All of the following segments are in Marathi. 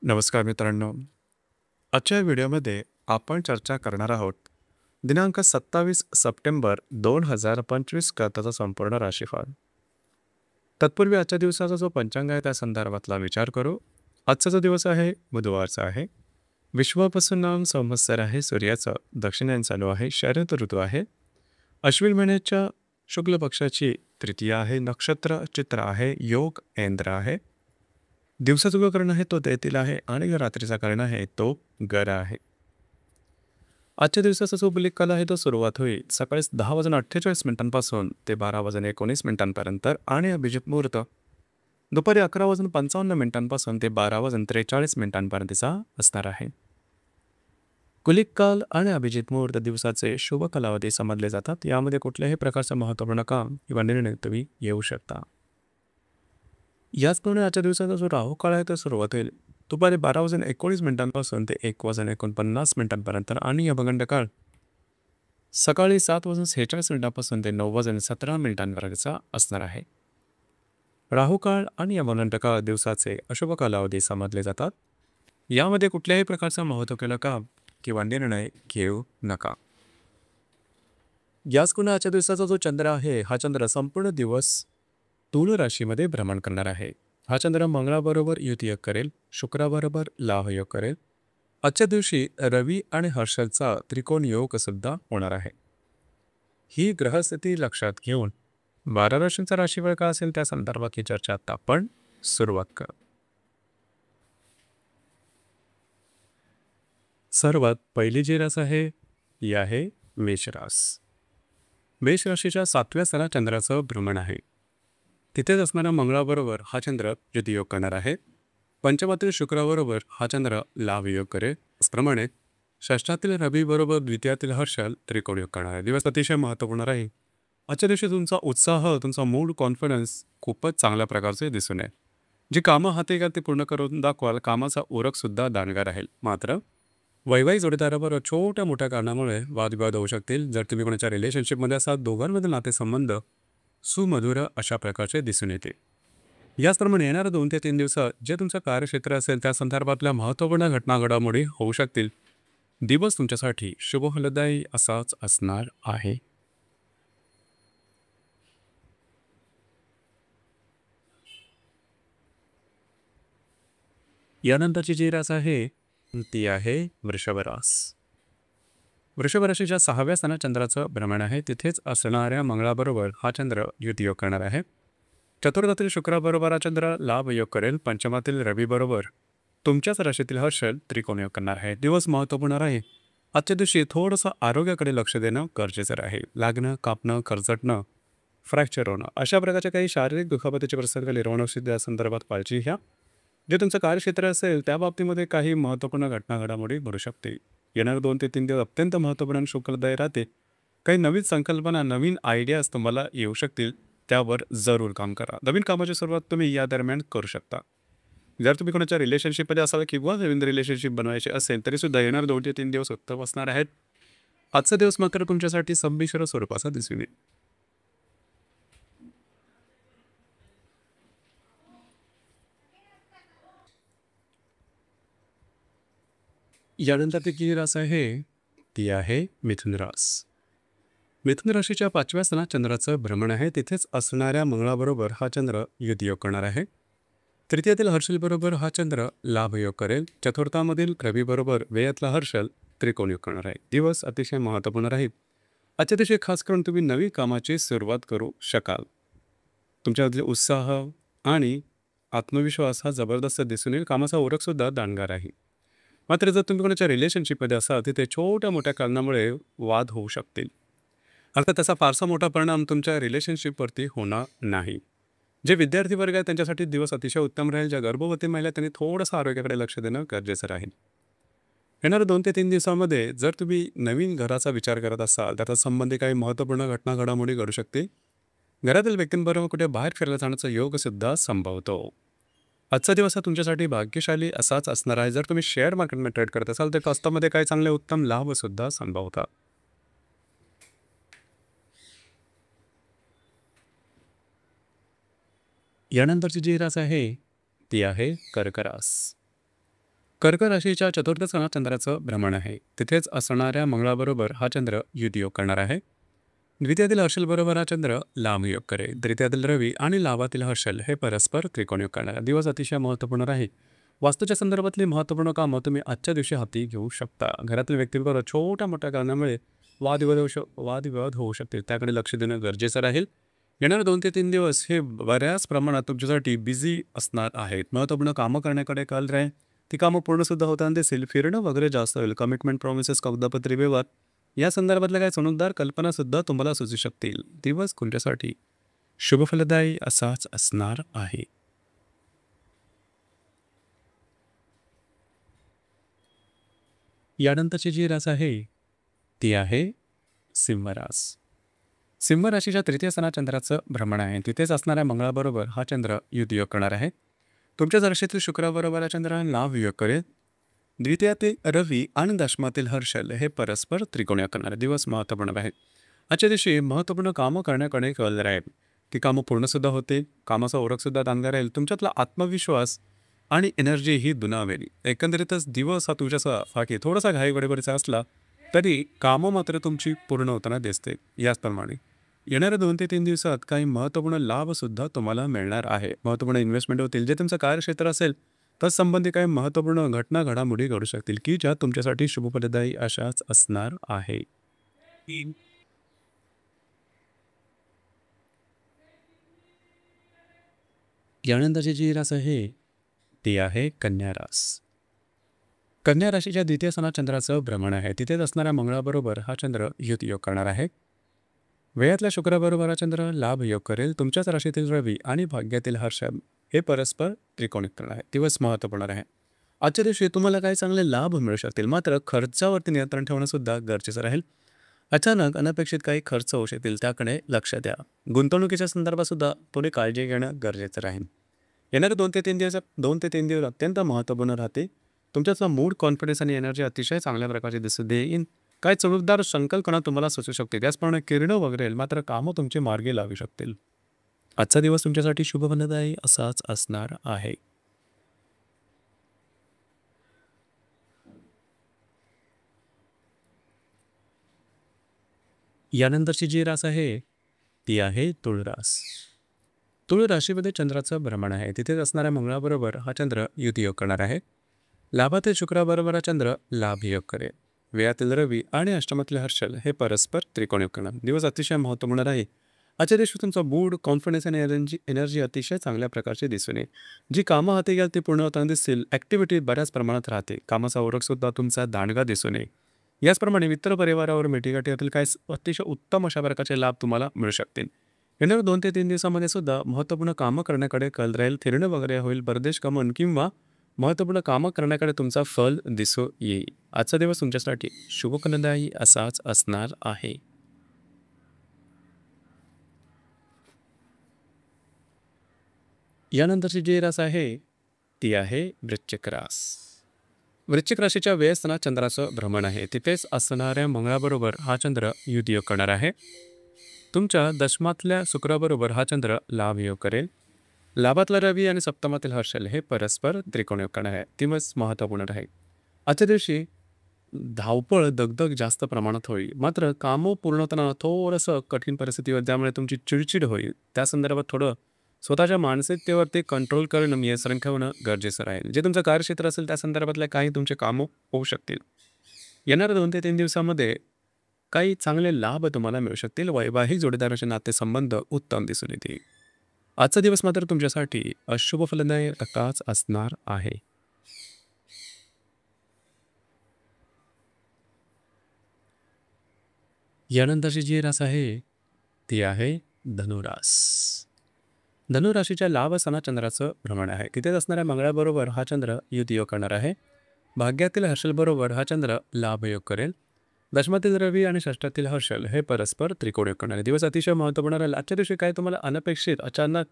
नमस्कार मित्रांनो. आजच्या व्हिडिओमध्ये आपण चर्चा करणार आहोत दिनांक 27 सप्टेंबर 2025 करताचा संपूर्ण राशीफळ. तत्पूर्वी आजच्या दिवसाचा जो पंचांग आहे त्या संदर्भातला विचार करू. आजचा जो दिवस आहे बुधवारचा आहे. विश्वापासून नाम संवत्सर आहे. सूर्याचं दक्षिणायन चालू आहे. शरद ऋतू आहे. अश्विन महिन्याच्या शुक्ल पक्षाची तृतीया आहे. नक्षत्र चित्र आहे. योग ऐंद्र आहे. दिवसाचा जो कर्ण आहे तो तैतील आहे आणि रात्रीचा कर्ण आहे तो गर आहे. आजच्या दिवसाचा जो उल्लेख काल आहे तो सुरुवात होईल सकाळी 10:48 ते 12:19 आणि अभिजित मुहूर्त दुपारी 11:55 ते 12:43 असणार आहे. कुलिक काल आणि अभिजित मुहूर्त दिवसाचे शुभ कालावधी समजले जातात. यामध्ये कुठल्याही प्रकारचं महत्त्वपूर्ण काम किंवा निर्णय तुम्ही येऊ शकता. याचप्रमाणे आजच्या दिवसाचा जो राहू काळ आहे तो सुरुवात होईल दुपारी 12:19 ते 1:49 आणि यमगंड काळ सकाळी 7:46 ते 9:17 असणार आहे. राहू काळ आणि यमगंड काळ दिवसाचे अशुभ कालावधी समजले जातात. यामध्ये कुठल्याही प्रकारचा महत्त्वपूर्ण काम किंवा निर्णय घेऊ नका. याचप्रमाणे आजच्या दिवसाचा जो चंद्र आहे हा चंद्र संपूर्ण दिवस तुळ राशीमध्ये भ्रमण करणार आहे. हा चंद्र मंगळाबरोबर युतियोग करेल, शुक्राबरोबर लाभयोग करेल. आजच्या दिवशी रवी आणि हर्षलचा त्रिकोण योग सुद्धा होणार आहे. ही ग्रहस्थिती लक्षात घेऊन 12 राशींचा राशीफळ का असेल त्या संदर्भातली चर्चा आता आपण सुरुवात करू. सर्वात पहिली जी रास आहे ती आहे मेष रास. मेष राशीच्या 7व्या स्थानात चंद्राचं भ्रमण आहे. तिथेच असणाऱ्या मंगळाबरोबर हा चंद्र युतियोग करणार आहे. पंचमातील शुक्राबरोबर हा चंद्र लाभयोग करेल. त्याचप्रमाणे षष्ठातील रवीबरोबर द्वितीयातील हर्षल त्रिकोण योग करणार आहे. दिवस अतिशय महत्त्वपूर्ण राहील. आजच्या दिवशी तुमचा उत्साह, तुमचा मूड, कॉन्फिडन्स खूपच चांगल्या प्रकारचे दिसून येईल. जी कामं हाती घ्याल ती पूर्ण करून दाखवाल. कामाचा उरकसुद्धा दांडगा राहील. मात्र वैवाहिक जोडीदाराबरोबर छोट्या मोठ्या कारणामुळे वादविवाद होऊ शकतील. जर तुम्ही कोणाच्या रिलेशनशिपमध्ये असाल दोघांमधील नातेसंबंध सुमधुर अशा प्रकारचे दिसून येते. याचप्रमाणे येणाऱ्या 2 ते 3 दिवसात जे तुमचं कार्यक्षेत्र असेल त्या संदर्भातल्या महत्त्वपूर्ण घटना घडामोडी होऊ शकतील. दिवस तुमच्यासाठी शुभ फलदायी असाच असणार आहे. यानंतरची जी रास आहे ती आहे वृषभ रास. वृषभ राशीच्या 6व्या स्थानात चंद्राचं भ्रमण आहे. तिथेच असणाऱ्या मंगळाबरोबर हा चंद्र युतियोग करणार आहे. चतुर्थातील शुक्राबरोबर हा चंद्र लाभयोग करेल. पंचमातील रवीबरोबर तुमच्याच राशीतील हर्षल त्रिकोण योग करणार आहे. दिवस महत्त्वपूर्ण राहील. आजच्या दिवशी थोडंसं आरोग्याकडे लक्ष देणं गरजेचं राहील. लागणं, कापणं, खरचटणं, फ्रॅक्चर होणं अशा प्रकारच्या काही शारीरिक दुखापतीचे प्रसंग निर्वहणाशी त्या संदर्भात काळजी घ्या. जे तुमचं कार्यक्षेत्र असेल त्या बाबतीमध्ये काही महत्त्वपूर्ण घटना घडामोडी घडू शकते. येणारे 2 ते 3 दिवस अत्यंत महत्त्वपूर्ण आणि शुभफलदायी राहते. काही नवीन संकल्पना, नवीन आयडियाज तुम्हाला येऊ शकतील. त्यावर जरूर काम करा. नवीन कामाची सुरुवात तुम्ही या दरम्यान करू शकता. जर तुम्ही कोणाच्या रिलेशनशिपमध्ये असाल किंवा नवीन रिलेशनशिप बनवायची असेल तरीसुद्धा येणारे 2 ते 3 दिवस उत्तम असणार आहेत. आजचा दिवस मात्र तुमच्यासाठी संमिश्र स्वरूपाचा दिसून येईल. यानंतर जी रास आहे ती आहे मिथुन रास. मिथुन राशीच्या 5व्या स्थानात चंद्राचं भ्रमण आहे. तिथेच असणाऱ्या मंगळाबरोबर हा चंद्र युतियोग करणार आहे. तृतीयातील हर्षलबरोबर हा चंद्र लाभयोग करेल. चतुर्थामधील रवीबरोबर व्ययातला हर्षल त्रिकोण योग करणार आहे. दिवस अतिशय महत्त्वपूर्ण राहील. आजच्या दिवशी खास करून तुम्ही नवीन कामाची सुरुवात करू शकाल. तुमच्यामधील उत्साह आणि आत्मविश्वास हा जबरदस्त दिसून येईल. कामाचा ओरखसुद्धा दांडगा राहील. मात्र जर तुम्ही कोणाच्या रिलेशनशिपमध्ये असाल तिथे छोट्या मोठ्या कारणामुळे वाद होऊ शकतील. अर्थात त्याचा फारसा मोठा परिणाम तुमच्या रिलेशनशिपवरती होणार नाही. जे विद्यार्थी वर्ग आहे त्यांच्यासाठी दिवस अतिशय उत्तम राहील. ज्या गर्भवती महिला त्यांनी थोडंसं आरोग्याकडे लक्ष देणं गरजेचं राहील. येणाऱ्या 2 ते 3 दिवसामध्ये जर तुम्ही नवीन घराचा विचार करत असाल त्याचा संबंधी काही महत्त्वपूर्ण घटना घडामोडी घडू शकते. घरातील व्यक्तींबरोबर कुठे बाहेर फिरायला जाण्याचा योगसुद्धा संभवतो. आजचा दिवस हा तुमच्यासाठी भाग्यशाली असाच असणार आहे. जर तुम्ही शेअर मार्केटमध्ये ट्रेड करत असाल तर कस्टममध्ये काही चांगले उत्तम लाभसुद्धा संभवतात. यानंतरची जी रास आहे ती आहे कर्क रास. कर्क राशीच्या चतुर्थ स्थानात चंद्राचं भ्रमण आहे. तिथेच असणाऱ्या मंगळाबरोबर हा चंद्र युतियोग करणार आहे. द्वितीयातील हर्षल बरोबर हा चंद्र लांब योग करेल. तृतीयातील रवी आणि लाभातील हर्षल हे परस्पर त्रिकोण योग करणार आहे. दिवस अतिशय महत्त्वपूर्ण आहे. वास्तूच्या संदर्भातली महत्त्वपूर्ण कामं तुम्ही आजच्या दिवशी हाती घेऊ शकता. घरातील व्यक्तीबरोबर छोट्या मोठ्या कारणामुळे वादविवाद होऊ शकतील. त्याकडे लक्ष देणं गरजेचं राहील. येणारे 2 ते 3 दिवस हे बऱ्याच प्रमाणात तुमच्यासाठी बिझी असणार आहेत. महत्त्वपूर्ण कामं करण्याकडे कल राहील. ती कामं पूर्णसुद्धा होताना दिसेल. फिरणं वगैरे जास्त होईल. कमिटमेंट, प्रॉमिसेस, कागदपत्री व्यवहार या संदर्भातल्या काही चमकदार कल्पनासुद्धा तुम्हाला सुचू शकतील. दिवस तुमच्यासाठी शुभफलदायी असाच असणार आहे. यानंतरची जी रास आहे ती आहे सिंह रास. सिंह राशीच्या तृतीय स्थानात चंद्राचं भ्रमण आहे. तिथेच असणाऱ्या मंगळाबरोबर हा चंद्र युतियोग करणार आहे. तुमच्या राशीतील शुक्राबरोबर हा चंद्र लाभ योग करेल. द्वितीयातील रवी आणि दशमातील हर्षल हे परस्पर त्रिकोणीय करणारे दिवस महत्त्वपूर्ण आहेत. आजच्या दिवशी महत्त्वपूर्ण कामं करण्याकडे कल राहील. ती कामं पूर्णसुद्धा होतील. कामाचा ओळखसुद्धा चांगला राहील. तुमच्यातला आत्मविश्वास आणि एनर्जी ही दुणावेल. एकंदरीतच दिवस हा तुमच्यासाठी थोडासा घाईगडबडीचा असला तरी कामं मात्र तुमची पूर्ण होताना दिसते. याचप्रमाणे येणाऱ्या 2 ते 3 दिवसात काही महत्त्वपूर्ण लाभसुद्धा तुम्हाला मिळणार आहे. महत्त्वपूर्ण इन्व्हेस्टमेंट होतील. जे तुमचं कार्यक्षेत्र असेल तत्संबंधी काही महत्त्वपूर्ण घडामोडी घडू शकतील की ज्या तुमच्यासाठी शुभफलदायी अशाच असणार आहे. यानंतरची जी रास आहे ती आहे कन्या रास. कन्या राशीच्या द्वितीय स्थानात चंद्राचं भ्रमण आहे. तिथेच असणाऱ्या मंगळाबरोबर हा चंद्र युतियोग करणार आहे. वेळातल्या शुक्राबरोबर हा चंद्र लाभ योग करेल. तुमच्याच राशीतील रवी आणि भाग्यातील हर्षल हे परस्पर त्रिकोणिक करणार आहे. दिवस महत्त्वपूर्ण आहे. आजच्या दिवशी तुम्हाला काही चांगले लाभ मिळू शकतील. मात्र खर्चावरती नियंत्रण ठेवणं सुद्धा गरजेचं राहील. अचानक अनपेक्षित काही खर्च होऊ शकतील. त्याकडे लक्ष द्या. गुंतवणुकीच्या संदर्भात सुद्धा थोडी काळजी घेणं गरजेचं राहील. येणारे 2 ते 3 दिवस अत्यंत महत्त्वपूर्ण राहते. तुमच्याचा मूड, कॉन्फिडन्स आणि एनर्जी अतिशय चांगल्या प्रकारचे दिसून देईन. काय चमकदार संकल्पना तुम्हाला सुचू शकते. त्याचप्रमाणे किरणं वगैरे मात्र कामं तुमची मार्गी लागू शकतील. आजचा दिवस तुमच्यासाठी शुभफलदायी असाच असणार आहे. यानंतरची जी रास आहे ती आहे तुळ रास. तुळ राशीमध्ये चंद्राचं भ्रमण आहे. तिथेच असणाऱ्या मंगळाबरोबर हा चंद्र युतियोग करणार आहे. लाभातील शुक्राबरोबर हा चंद्र लाभ योग करेल. व्ययातील रवी आणि अष्टमातील हर्षल हे परस्पर त्रिकोण योग करणार. दिवस अतिशय महत्त्वपूर्ण राहील. आजच्या दिवशी तुमचा मूड, कॉन्फिडन्स आणि एनर्जी अतिशय चांगल्या प्रकारची दिसून येईल. जी कामं हाती घ्याल ती पूर्ण होताना दिसतील. ॲक्टिव्हिटी बऱ्याच प्रमाणात राहते. कामाचा ओळखसुद्धा तुमचा दांडगा दिसून येईल. याचप्रमाणे मित्र परिवारावर भेटीगाठी होतील. काय अतिशय उत्तम अशा प्रकारचे लाभ तुम्हाला मिळू शकतील. येणाऱ्या 2 ते 3 दिवसामध्ये सुद्धा महत्त्वपूर्ण कामं करण्याकडे कल राहील. फिरणं वगैरे होईल. परदेश गमन किंवा महत्त्वपूर्ण कामं करण्याकडे तुमचा फल दिसू येईल. आजचा दिवस तुमच्यासाठी शुभफलदायी असाच असणार आहे. यानंतरची जी रास आहे ती आहे वृश्चिक रास. वृश्चिक राशीच्या व्ययस्थानात चंद्राचं भ्रमण आहे. तिथेच असणाऱ्या मंगळाबरोबर हा चंद्र युतियोग करणार आहे. तुमच्या दशमातल्या शुक्राबरोबर हा चंद्र लाभ योग करेल. लाभातला रवी आणि सप्तमातील हर्षल हे परस्पर त्रिकोण योग करणार आहे. दिवस महत्त्वपूर्ण राहील. आजच्या दिवशी धावपळ, दगदग जास्त प्रमाणात होईल. मात्र कामं पूर्ण होताना थोडंसं कठीण परिस्थिती होईल. त्यामुळे तुमची चिडचिड होईल. त्या संदर्भात थोडं स्वतःच्या मानसिकतेवरती कंट्रोल करणं, नियंत्रण ठेवणं गरजेचं राहील. जे तुमचं कार्यक्षेत्र असेल त्या संदर्भातले काही तुमचे कामं होऊ शकतील. येणाऱ्या 2 ते 3 दिवसामध्ये काही चांगले लाभ तुम्हाला मिळू शकतील. वैवाहिक जोडीदाराचे नातेसंबंध उत्तम दिसून येतील. आजचा दिवस मात्र तुमच्यासाठी अशुभ फलदायकाच असणार आहे. यानंतरची जी रास आहे ती आहे धनुरास. धनुराशीच्या लाभ स्थानात चंद्राचं भ्रमण आहे. तिथेच असणाऱ्या मंगळाबरोबर हा चंद्र युतियोग करणार आहे. भाग्यातील हर्षलबरोबर हा चंद्र लाभ योग करेल. दशमातील रवी आणि षष्ठातील हर्षल हे परस्पर त्रिकोण योग करणारे दिवस अतिशय महत्त्वपूर्ण राहील. आजच्या दिवशी काही तुम्हाला अनपेक्षित अचानक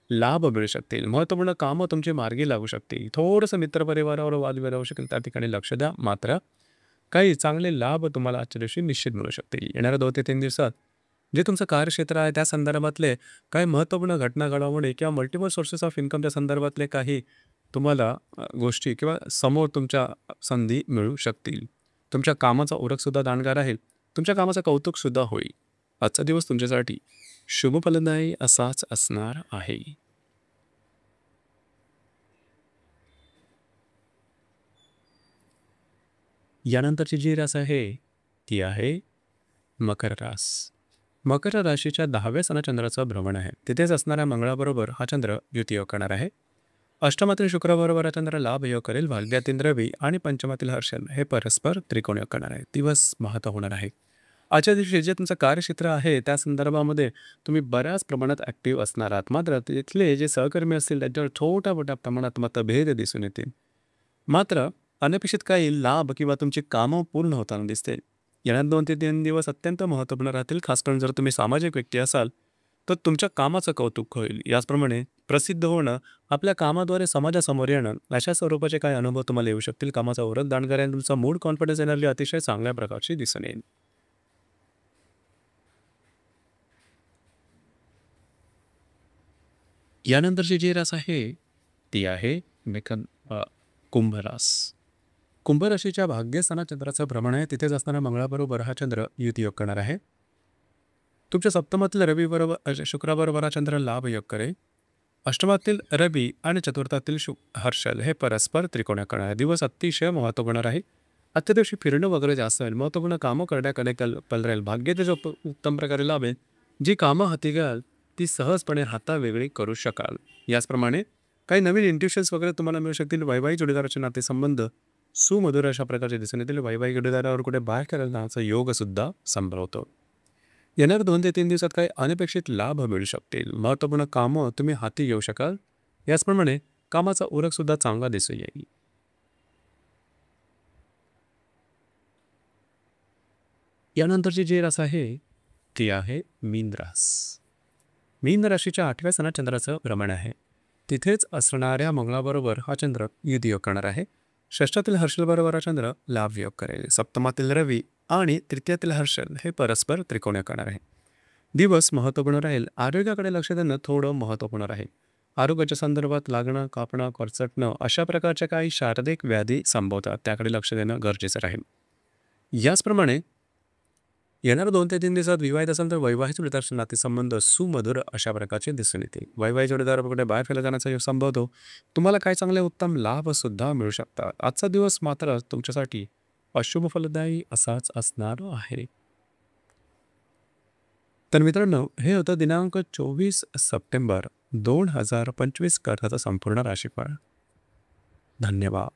लाभ मिळू शकतील. महत्त्वपूर्ण कामं तुमची मार्गी लागू शकतील. थोडंसं मित्रपरिवारावर वादविवाद होऊ शकेल. त्या ठिकाणी लक्ष द्या. मात्र काही चांगले लाभ तुम्हाला आजच्या दिवशी निश्चित मिळू शकतील. येणाऱ्या 2 ते 3 दिवसात जे तुमचं कार्यक्षेत्र आहे त्या संदर्भातले काही महत्त्वपूर्ण घडामोडी किंवा मल्टिपल सोर्सेस ऑफ इन्कमच्या संदर्भातले काही तुम्हाला गोष्टी किंवा समोर तुमच्या संधी मिळू शकतील. तुमच्या कामाचा उरकसुद्धा दाणगा राहील. तुमच्या कामाचं कौतुकसुद्धा होईल. आजचा दिवस तुमच्यासाठी शुभफलदायी असाच असणार आहे. यानंतरची जी रास आहे ती आहे मकर रास. मकर राशीच्या 10व्या सणाचंद्राचं भ्रमण आहे. तिथेच असणाऱ्या मंगळाबरोबर हा चंद्र युतियोग करणार आहे. अष्टमातील शुक्राबरोबर हा चंद्र लाभ योग करेल. भाग्यातील रवी आणि पंचमातील हर्षल हे परस्पर त्रिकोण करणार आहे. दिवस महत्व होणार आहे. आजच्या दिवशी जे तुमचं कार्यक्षेत्र आहे त्या संदर्भामध्ये तुम्ही बऱ्याच प्रमाणात ॲक्टिव्ह असणार आहात. मात्र तिथले जे सहकर्मी असतील त्यांच्यावर छोट्या मोठ्या प्रमाणात मतभेद दिसून येतील. मात्र अनपेक्षित काही लाभ किंवा तुमची कामं पूर्ण होताना दिसते. येणारे 2 ते 3 दिवस अत्यंत महत्त्वपूर्ण राहतील. खास करून जर तुम्ही सामाजिक व्यक्ती असाल तर तुमच्या कामाचं कौतुक होईल. याचप्रमाणे प्रसिद्ध होणं, आपल्या कामाद्वारे समाजासमोर येणं अशा स्वरूपाचे काही अनुभव तुम्हाला येऊ शकतील. कामाचा ओरख दांडगा राहील. तुमचा मूड, कॉन्फिडन्स, एनर्जी अतिशय चांगल्या प्रकारची दिसून येईल. यानंतरची जी रास आहे ती आहे कुंभ रास. कुंभ राशीच्या भाग्यस्थानात चंद्राचं भ्रमण आहे. तिथेच असणाऱ्या मंगळाबरोबर हा चंद्र युतियोग करणार आहे. तुमच्या सप्तमातील रवीबरोबर शुक्राबरोबर हा चंद्र लाभ योग करेल. अष्टमातील रवी आणि चतुर्थातील हर्षल हे परस्पर त्रिकोण करणार आहे. दिवस अतिशय महत्त्वपूर्ण राहील. आजच्या दिवशी फिरणं वगैरे जास्त होईल. महत्त्वपूर्ण कामं करण्याकडे कल राहील. भाग्याचे जो उत्तम प्रकारे लाभेल. जी कामं हाती घ्याल ती सहजपणे हातावेगळी करू शकाल. याचप्रमाणे काही नवीन इंट्युशन्स वगैरे तुम्हाला मिळू शकतील. वैवाहिक जोडीदाराचे नातेसंबंध सुमधुर अशा प्रकारचे दिसून येतील. वैवाहिक जोडीदारावर कुठे बाहेर करायला जाण्याचा योगसुद्धा संभवतो. येणाऱ्या 2 ते 3 दिवसात काही अनपेक्षित लाभ मिळू शकतील. महत्त्वपूर्ण कामं तुम्ही हाती घेऊ शकाल. याचप्रमाणे कामाचा उरकसुद्धा चांगला दिसून येईल. यानंतरची जी रास आहे ती आहे मीन रास. मीन राशीच्या 8व्या सणात चंद्राचं भ्रमण आहे. तिथेच असणाऱ्या मंगळाबरोबर हा चंद्र युतियोग करणार आहे. षष्ठातील हर्षलबरोबर हा चंद्र लाभ योग करेल. सप्तमातील रवी आणि तृतीयातील हर्षल हे परस्पर त्रिकोण करणार आहे. दिवस महत्त्वपूर्ण राहील. आरोग्याकडे लक्ष देणं थोडं महत्त्वपूर्ण राहील. आरोग्याच्या संदर्भात लागणं, कापणं, करचटणं अशा प्रकारच्या काही शारीरिक व्याधी संभवतात. त्याकडे लक्ष देणं गरजेचं राहील. याचप्रमाणे येणाऱ्या 2 ते 3 दिवसात विवाहित असेल तर वैवाहिक जोडीदाराचे नातेसंबंध सुमधुर अशा प्रकारचे दिसून येतील. वैवाहिक जोडीदाराकडे बाहेर फिरला जाण्याचा योग संभवतो. तुम्हाला काही चांगले उत्तम लाभसुद्धा मिळू शकतात. आजचा दिवस मात्र तुमच्यासाठी अशुभ फलदायी असाच असणार आहे. तर मित्रांनो, हे होतं दिनांक 24 सप्टेंबर 2025 करताचं संपूर्ण राशीफळ. धन्यवाद.